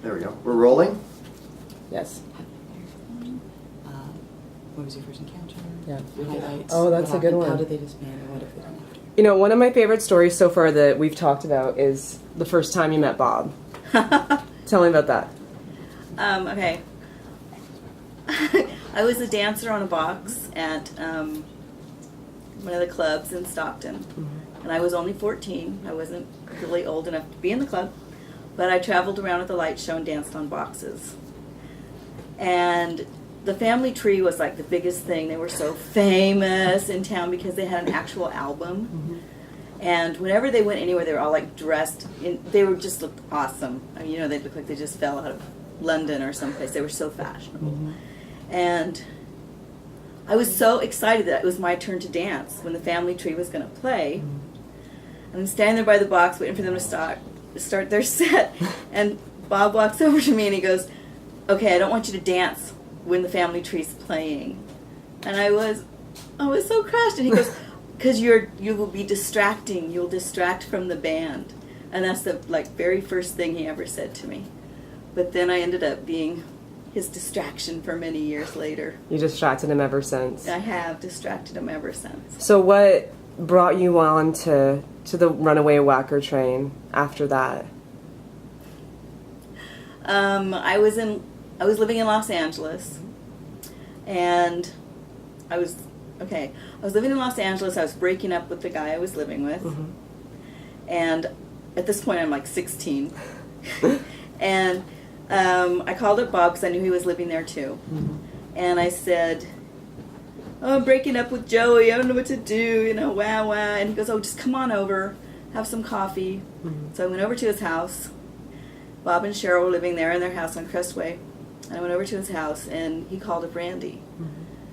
There we go. We're rolling. Yes. What was your first encounter? Yeah. Highlights. Oh, that's What a good happened? one. How did they disband, and what if they didn't after? You know, one of my favorite stories so far that we've talked about is the first time you met Bob. Tell me about that. Okay. I was a dancer on a box at one of the clubs in Stockton. And I was only 14. I wasn't really old enough to be in the club. But I traveled around with the light show and danced on boxes. And the family tree was like the biggest thing. They were so famous in town because they had an actual album. And whenever they went anywhere, they were all like dressed in, they were just looked awesome. I mean, you know, they looked like they just fell out of London or someplace. They were so fashionable. And I was so excited that it was my turn to dance when the family tree was going to play. And I'm standing there by the box waiting for them to start their set. And Bob walks over to me and he goes, "Okay, I don't want you to dance when the family tree's playing." And I was so crushed. And he goes, "Because you will be distracting. You'll distract from the band." And that's the very first thing he ever said to me. But then I ended up being his distraction for many years later. You distracted him ever since. I have distracted him ever since. So what brought you on to the runaway Wacker train after that? I was living in Los Angeles, and I was living in Los Angeles. I was breaking up with the guy I was living with, and at this point I'm like 16, and I called up Bob because I knew he was living there too, and I said, "Oh, I'm breaking up with Joey. I don't know what to do, wah wah." And he goes, "Oh, just come on over, have some coffee." So I went over to his house. Bob and Cheryl were living there in their house on Crestway. And I went over to his house, and he called up Randy.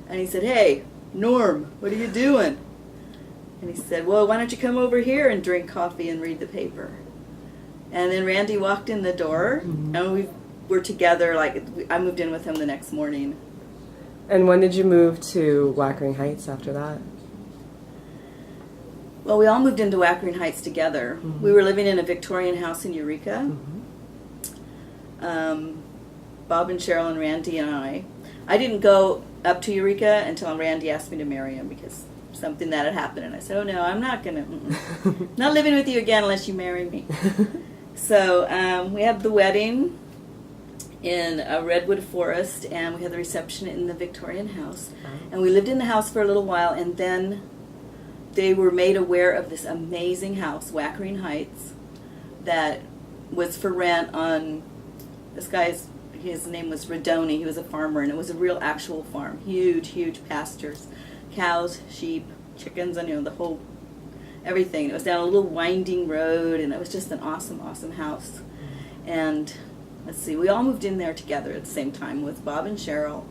And he said, "Hey, Norm, what are you doing?" And he said, "Well, why don't you come over here and drink coffee and read the paper?" And then Randy walked in the door, and we were together. I moved in with him the next morning. And when did you move to Wackering Heights after that? Well, we all moved into Wackering Heights together. We were living in a Victorian house in Eureka. Bob and Cheryl and Randy and I didn't go up to Eureka until Randy asked me to marry him because something that had happened. And I said, "Oh, no, I'm not going to, not living with you again unless you marry me." So we had the wedding in a redwood forest, and we had the reception in the Victorian house. And we lived in the house for a little while, and then they were made aware of this amazing house, Wackering Heights, that was for rent on this guy's, his name was Radoni. He was a farmer, and it was a real actual farm. Huge, huge pastures. Cows, sheep, chickens, and the whole, everything. It was down a little winding road, and it was just an awesome, awesome house. And let's see, we all moved in there together at the same time with Bob and Cheryl,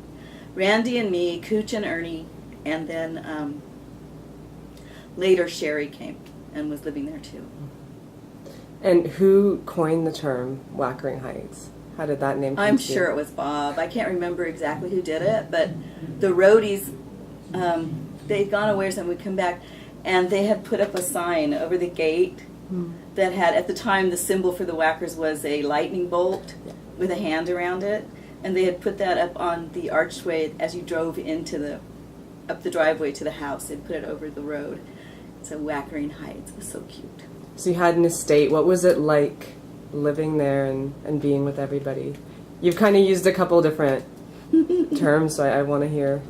Randy and me, Cooch and Ernie, and then later Sherry came and was living there too. And who coined the term Wackering Heights? How did that name come I'm to you? sure it was Bob. I can't remember exactly who did it, but the roadies, they'd gone away or something, we'd come back, and they had put up a sign over the gate that had, at the time, the symbol for the Wackers was a lightning bolt with a hand around it, and they had put that up on the archway as you drove up the driveway to the house. They'd put it over the road. So Wackering Heights. It was so cute. So you had an estate. What was it like living there and being with everybody? You've kind of used a couple different terms, so I want to hear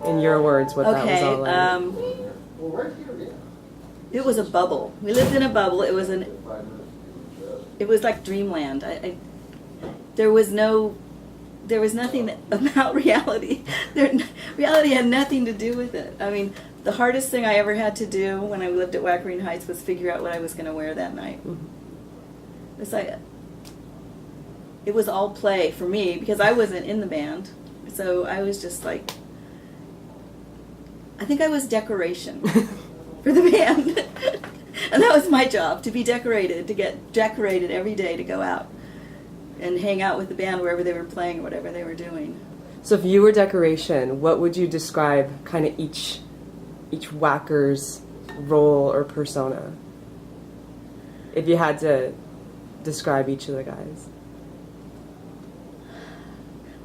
in your words what that was all like. It was a bubble. We lived in a bubble. It was like dreamland. There was nothing about reality. Reality had nothing to do with it. I mean, the hardest thing I ever had to do when I lived at Wackering Heights was figure out what I was going to wear that night. It was all play for me because I wasn't in the band. So I was just like, I think I was decoration for the band. And that was my job, to be decorated, to get decorated every day to go out and hang out with the band wherever they were playing or whatever they were doing. So if you were decoration, what would you describe kind of each Wacker's role or persona? If you had to describe each of the guys.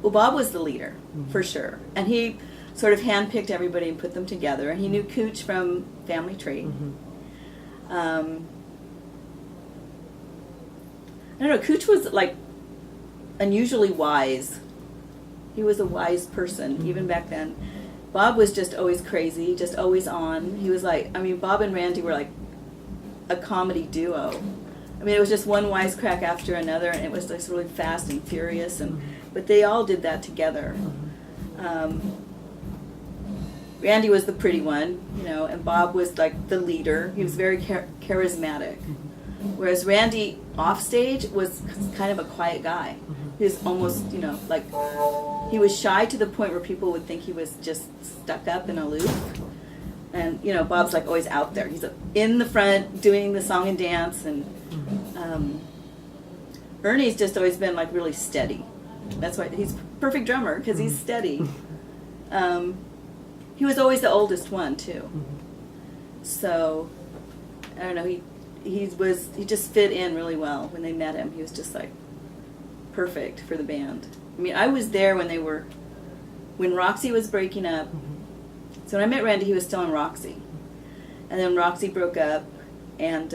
Well, Bob was the leader, for sure. And he sort of handpicked everybody and put them together. And he knew Cooch from Family Tree. I don't know, Cooch was like unusually wise. He was a wise person, even back then. Bob was just always crazy, just always on. He was like, I mean, Bob and Randy were like a comedy duo. I mean, it was just one wisecrack after another, and it was like really fast and furious. But they all did that together. Randy was the pretty one, you know, and Bob was like the leader. He was very charismatic. Whereas Randy off stage was kind of a quiet guy. He was almost, you know, like he was shy to the point where people would think he was just stuck up and aloof. And, you know, Bob's like always out there. He's in the front doing the song and dance. And Ernie's just always been like really steady. That's why he's a perfect drummer, because he's steady. He was always the oldest one too. So I don't know, he just fit in really well. When they met him, he was just like perfect for the band. I mean, I was there when Roxy was breaking up. So when I met Randy, he was still in Roxy. And then Roxy broke up, and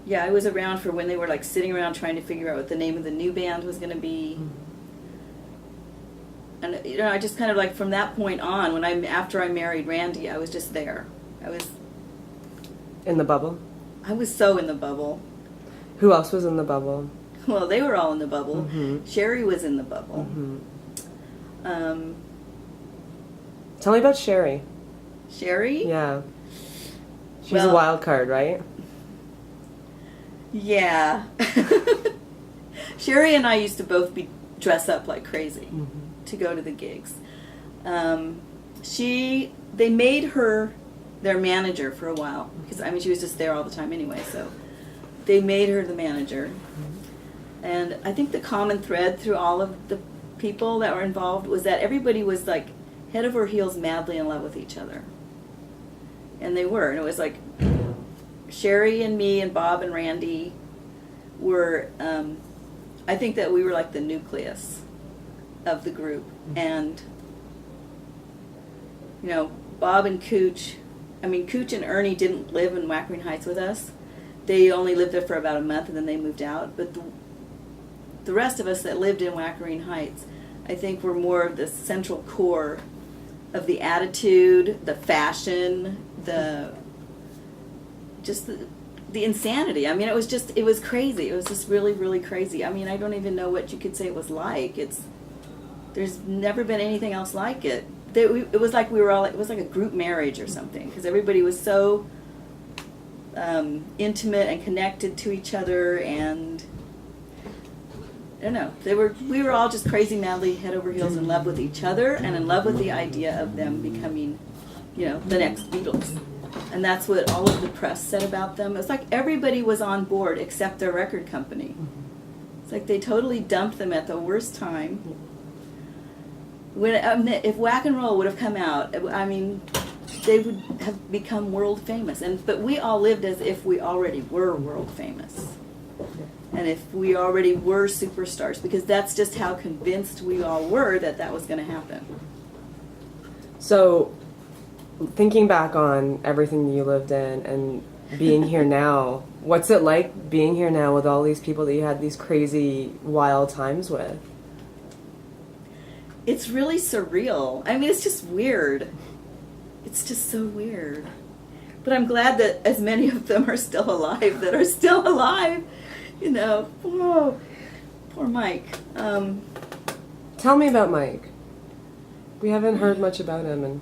yeah, I was around for when they were like sitting around trying to figure out what the name of the new band was going to be. And you know, I just kind of like from that point on, after I married Randy, I was just there. I was in the bubble. I was so in the bubble. Who else was in the bubble? Well, they were all in the bubble. Sherry was in the bubble. Tell me about Sherry. Sherry? Yeah. She's a wild card, right? Yeah. Sherry and I used to both dress up like crazy to go to the gigs. They made her their manager for a while, because I mean she was just there all the time anyway, so they made her the manager. And I think the common thread through all of the people that were involved was that everybody was like head over heels madly in love with each other. And they were. And it was like Sherry and me and Bob and Randy were, I think that we were like the nucleus of the group. And, you know, Bob and Cooch and Ernie didn't live in Wackering Heights with us. They only lived there for about a month and then they moved out. But the rest of us that lived in Wackering Heights, I think were more of the central core of the attitude, the fashion, the insanity. I mean, it was crazy. It was just really, really crazy. I mean, I don't even know what you could say it was like. There's never been anything else like it. It was like it was like a group marriage or something, because everybody was so intimate and connected to each other, and I don't know. We were all just crazy, madly, head over heels in love with each other and in love with the idea of them becoming, you know, the next Beatles. And that's what all of the press said about them. It's like everybody was on board except their record company. It's like they totally dumped them at the worst time. If Wack and Roll would have come out, I mean, they would have become world famous. But we all lived as if we already were world famous. And if we already were superstars, because that's just how convinced we all were that was going to happen. So, thinking back on everything you lived in and being here now, what's it like being here now with all these people that you had these crazy, wild times with? It's really surreal. I mean, it's just weird. It's just so weird. But I'm glad that as many of them are still alive, You know, oh, poor Mike. Tell me about Mike. We haven't heard much about him, and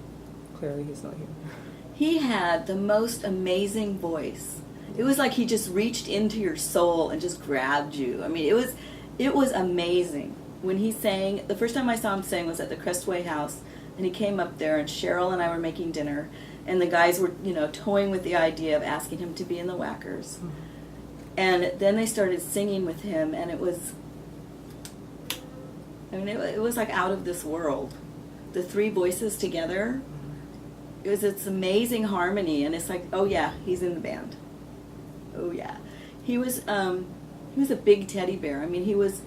clearly he's not here. He had the most amazing voice. It was like he just reached into your soul and just grabbed you. I mean, it was amazing. When he sang, the first time I saw him sing was at the Crestway House, and he came up there, and Cheryl and I were making dinner, and the guys were, you know, toying with the idea of asking him to be in the Wackers. And then they started singing with him, and it was like out of this world. The three voices together, it's amazing harmony, and it's like, oh yeah, he's in the band. Oh yeah. He was a big teddy bear. I mean, he was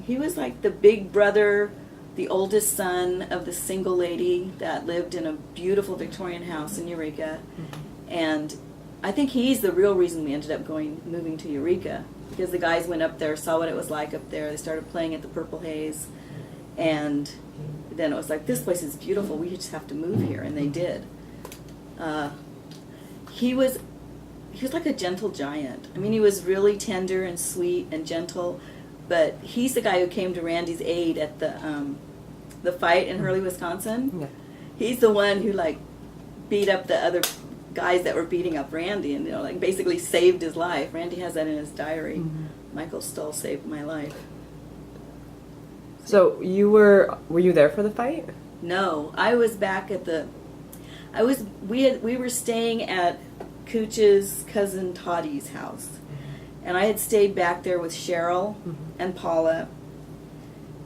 he was like the big brother, the oldest son of the single lady that lived in a beautiful Victorian house in Eureka. And I think he's the real reason we ended up moving to Eureka, because the guys went up there, saw what it was like up there. They started playing at the Purple Haze, and then it was like, this place is beautiful. We just have to move here, and they did. He was like a gentle giant. I mean, he was really tender and sweet and gentle, but he's the guy who came to Randy's aid at the fight in Hurley, Wisconsin. Yeah. He's the one who like beat up the other guys that were beating up Randy, and like basically saved his life. Randy has that in his diary. Michael Stull saved my life. So were you there for the fight? No, I was back at we were staying at Cooch's cousin Tottie's house, and I had stayed back there with Cheryl and Paula,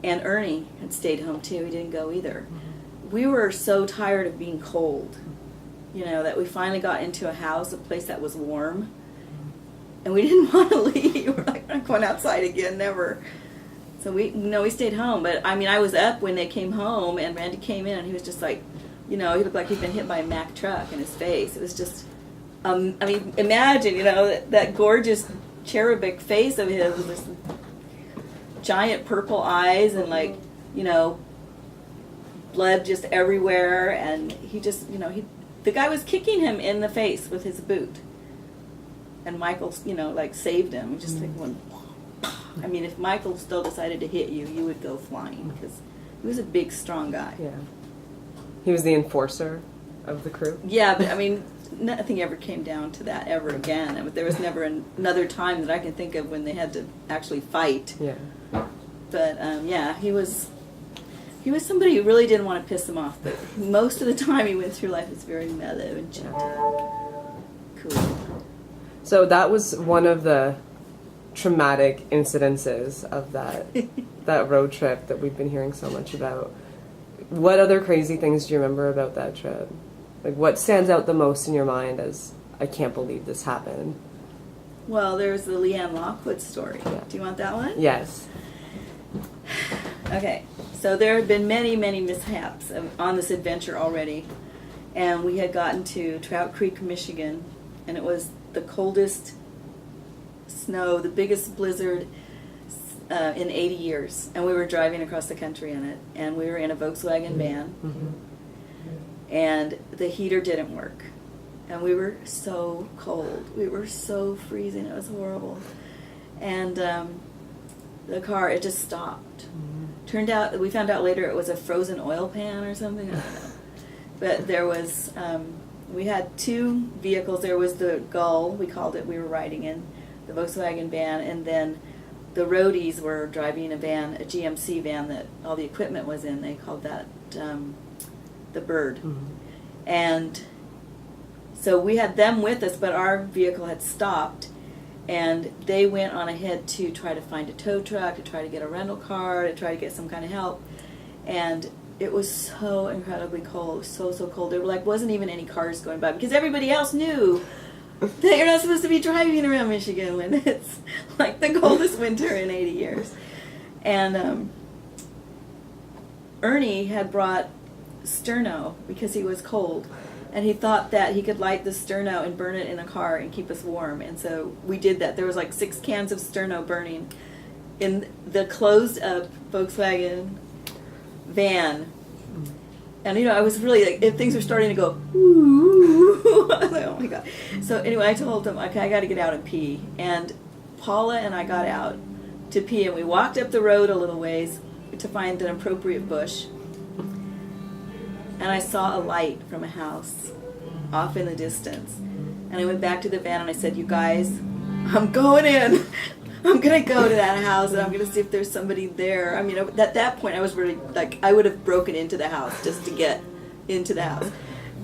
and Ernie had stayed home too. He didn't go either. We were so tired of being cold, that we finally got into a place that was warm, and we didn't want to leave. We're like, we're not going outside again, never. So we stayed home. But I mean, I was up when they came home, and Randy came in, and he was just like, he looked like he'd been hit by a Mack truck in his face. It was just, I mean, imagine, that gorgeous cherubic face of his with this giant purple eyes and like, blood just everywhere, and he just, the guy was kicking him in the face with his boot, and Michael, like saved him. Just like one. I mean, if Michael still decided to hit you, you would go flying, because he was a big, strong guy. Yeah. He was the enforcer of the crew? Yeah, but I mean, nothing ever came down to that ever again. I mean, there was never another time that I can think of when they had to actually fight. Yeah. But, yeah, he was somebody who really didn't want to piss him off, but most of the time he went through life was very mellow and gentle. Cool. So that was one of the traumatic incidences of that road trip that we've been hearing so much about. What other crazy things do you remember about that trip? Like, what stands out the most in your mind as, I can't believe this happened? Well, there's the LeeAnne Lockwood story. Yeah. Do you want that one? Yes. Okay, so there have been many, many mishaps on this adventure already. And we had gotten to Trout Creek, Michigan, and it was the coldest snow, the biggest blizzard in 80 years. And we were driving across the country in it, and we were in a Volkswagen van, and the heater didn't work. And we were so cold. We were so freezing. It was horrible. And the car, it just stopped. We found out later it was a frozen oil pan or something. I don't know. But there was, we had two vehicles. There was the Gull, we called it, we were riding in, the Volkswagen van, and then the roadies were driving a van, a GMC van that all the equipment was in. They called that the Bird. And so we had them with us, but our vehicle had stopped, and they went on ahead to try to find a tow truck, to try to get a rental car, to try to get some kind of help. And it was so incredibly cold. It was so, so cold. There were wasn't even any cars going by, because everybody else knew that you're not supposed to be driving around Michigan when it's like the coldest winter in 80 years. And Ernie had brought sterno because he was cold, and he thought that he could light the sterno and burn it in a car and keep us warm. And so we did that. There was 6 cans of sterno burning in the closed up Volkswagen van. And I was really if things were starting to go, ooh, I was like, oh my God. So anyway, I told him, okay, I got to get out and pee. And Paula and I got out to pee, and we walked up the road a little ways to find an appropriate bush. And I saw a light from a house off in the distance. And I went back to the van and I said, you guys, I'm going in. I'm going to go to that house, and I'm going to see if there's somebody there. I mean, at that point, I was really, I would have broken into the house just to get into the house.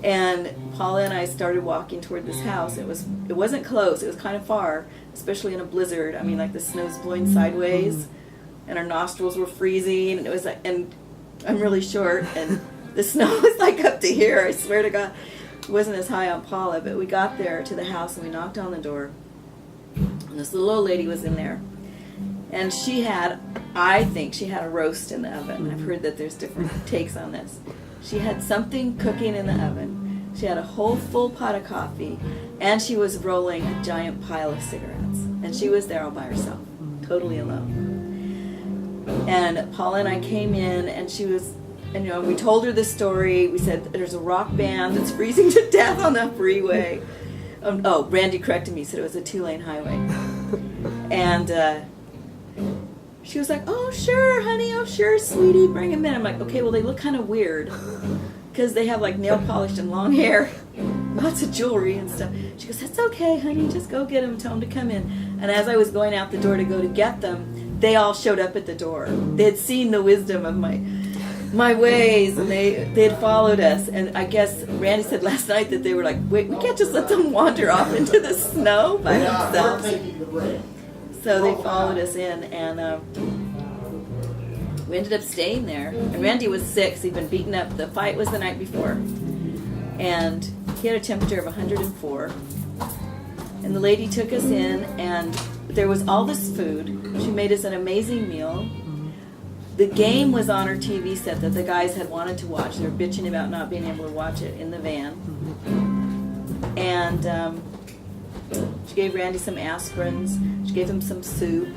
And Paula and I started walking toward this house. It wasn't close. It was kind of far, especially in a blizzard. I mean, the snow's blowing sideways, and our nostrils were freezing, and it was and I'm really short, and the snow was up to here. I swear to God. It wasn't as high on Paula, but we got there to the house, and we knocked on the door. And this little old lady was in there, and she had I think she had a roast in the oven. I've heard that there's different takes on this. She had something cooking in the oven. She had a whole full pot of coffee, and she was rolling a giant pile of cigarettes. And she was there all by herself, totally alone. And Paula and I came in, and she was, and you know, we told her the story. We said there's a rock band that's freezing to death on the freeway. Oh, Randy corrected me, said it was a 2-lane highway. And she was like, "Oh, sure, honey, oh, sure, sweetie, bring him in." I'm like, okay, well, they look kind of weird because they have like nail polish and long hair, lots of jewelry and stuff. She goes, "That's okay, honey, just go get him, tell him to come in." And as I was going out the door to go to get them, they all showed up at the door. They had seen the wisdom of my ways, and they had followed us. And I guess Randy said last night that they were like, "Wait, we can't just let them wander off into the snow by themselves." So they followed us in, and we ended up staying there. And Randy was sick, so he'd been beaten up. The fight was the night before, and he had a temperature of 104. And the lady took us in, and there was all this food. She made us an amazing meal. The game was on her TV set that the guys had wanted to watch. They were bitching about not being able to watch it in the van. And she gave Randy some aspirins. She gave him some soup.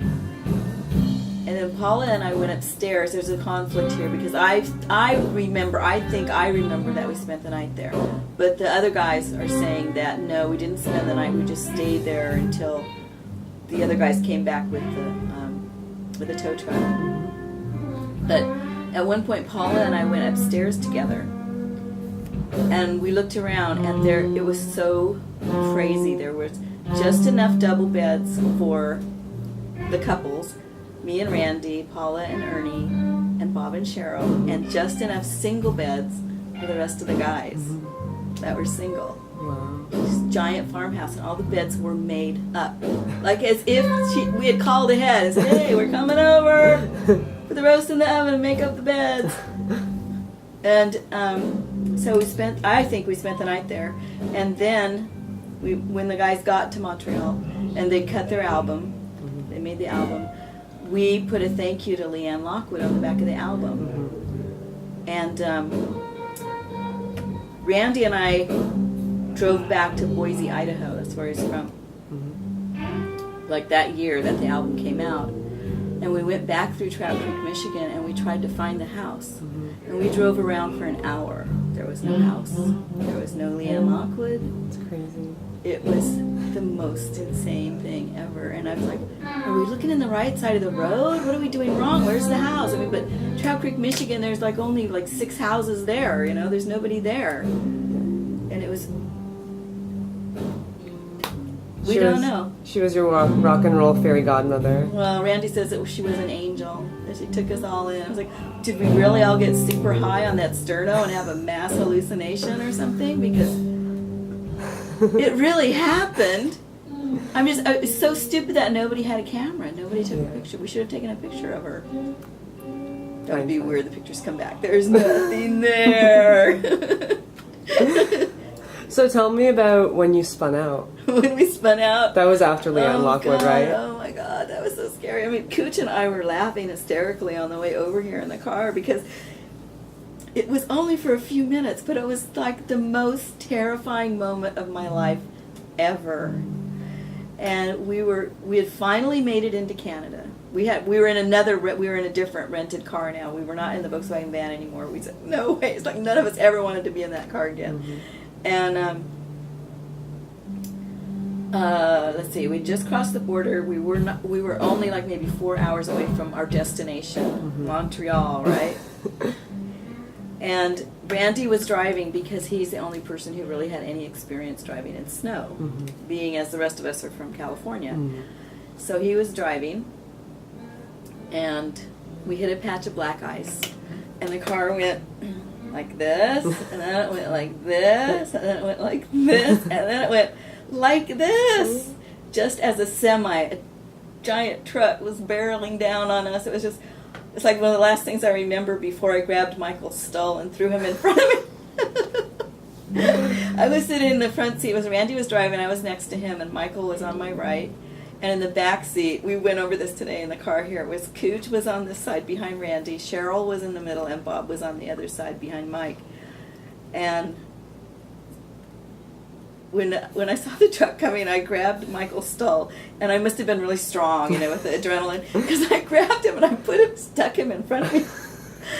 And then Paula and I went upstairs. There's a conflict here because I think I remember that we spent the night there. But the other guys are saying that no, we didn't spend the night. We just stayed there until the other guys came back with the tow truck. But at one point, Paula and I went upstairs together, and we looked around, and it was so crazy. There was just enough double beds for the couples, me and Randy, Paula and Ernie, and Bob and Cheryl, and just enough single beds for the rest of the guys that were single. Wow. This giant farmhouse, and all the beds were made up, like as if we had called ahead and said, "Hey, we're coming over for the roast in the oven and make up the beds." And so I think we spent the night there. And then when the guys got to Montreal and they cut their album, they made the album, we put a thank you to LeeAnne Lockwood on the back of the album. And Randy and I drove back to Boise, Idaho. That's where he's from. Like that year that the album came out. And we went back through Trout Creek, Michigan, and we tried to find the house. And we drove around for an hour. There was no house. There was no LeeAnne Lockwood. It's crazy. It was the most insane thing ever. And I was like, are we looking in the right side of the road? What are we doing wrong? Where's the house? I mean, but Trout Creek, Michigan, there's like only like 6 houses there, you know, there's nobody there. And it was, we don't know. She was your rock and roll fairy godmother. Well, Randy says that she was an angel, that she took us all in. I was like, did we really all get super high on that sterno and have a mass hallucination or something? Because it really happened. It's so stupid that nobody had a camera. Nobody took a picture. We should have taken a picture of her. That would be weird. The pictures come back. There's nothing there. So tell me about when you spun out. When we spun out. That was after LeeAnne Lockwood, God, right? Oh my God, that was so scary. I mean, Cooch and I were laughing hysterically on the way over here in the car because it was only for a few minutes, but it was like the most terrifying moment of my life ever. And we had finally made it into Canada. We were in a different rented car now. We were not in the Volkswagen van anymore. We said, no way. It's like none of us ever wanted to be in that car again. And let's see, we just crossed the border. We were only like maybe 4 hours away from our destination, Montreal, right? And Randy was driving because he's the only person who really had any experience driving in snow, being as the rest of us are from California. So he was driving, and we hit a patch of black ice, and the car went like this, and then it went like this, and then it went like this, and then it went like this, just as a giant truck was barreling down on us. It's like one of the last things I remember before I grabbed Michael's skull and threw him in front of me. I was sitting in the front seat. Randy was driving, I was next to him, and Michael was on my right. And in the back seat, we went over this today in the car here, was Cooch was on this side behind Randy, Cheryl was in the middle, and Bob was on the other side behind Mike. And when I saw the truck coming, I grabbed Michael's stall, and I must have been really strong, with the adrenaline, because I grabbed him and I stuck him in front of me.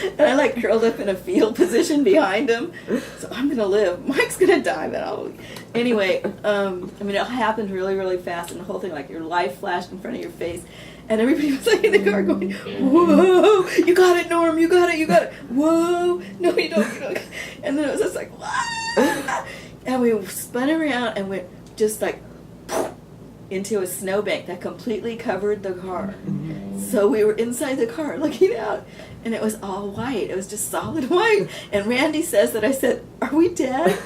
And I like curled up in a fetal position behind him. So I'm gonna live. Mike's gonna die, but anyway. It all happened really, really fast, and the whole thing, like your life flashed in front of your face, and everybody was like in the car going, "Whoa, you got it, Norm! You got it! Whoa, no, you don't!" And then it was just like, "Wah!" And we spun around and went just like into a snowbank that completely covered the car. So we were inside the car looking out, and it was all white. It was just solid white. And Randy says that I said, "Are we dead?"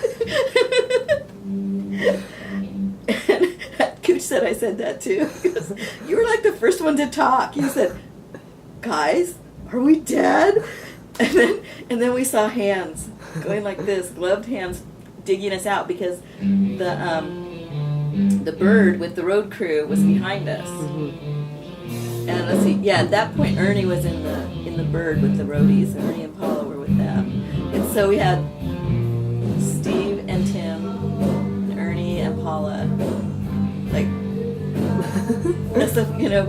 And Cooch said I said that too. He goes, "You were like the first one to talk." He said, "Guys, are we dead?" And then we saw hands going like this, gloved hands, digging us out because the bird with the road crew was behind us. And let's see, at that point Ernie was in the bird with the roadies. Ernie and Paula were with them. And so we had Steve and Tim, and Ernie and Paula, like, we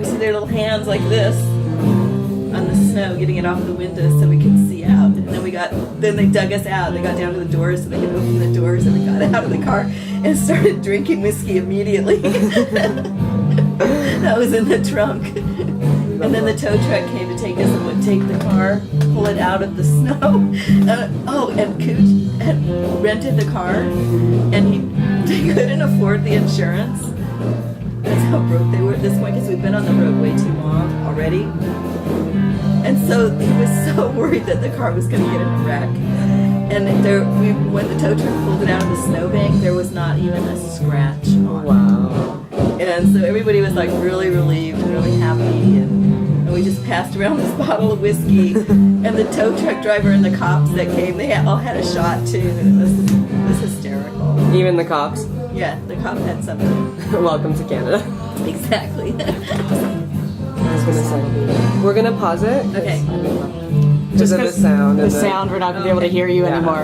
see their little hands like this on the snow, getting it off the windows so we could see out. And then they dug us out. They got down to the doors so they could open the doors, and we got out of the car and started drinking whiskey immediately. That was in the trunk. And then the tow truck came to take us and would take the car, pull it out of the snow. And Cooch had rented the car, and they couldn't afford the insurance. That's how broke they were at this point, because we've been on the road way too long already. And so he was so worried that the car was going to get in a wreck. And when the tow truck pulled it out of the snowbank, there was not even a scratch on it. Wow. And so everybody was like really relieved and really happy. And we just passed around this bottle of whiskey. And the tow truck driver and the cops that came, they all had a shot too. And it was hysterical. Even the cops? Yeah, the cop had something. Welcome to Canada. Exactly. I was going to say, we're going to pause it. Okay. Just because the sound. The sound, we're not going to be able to hear you anymore.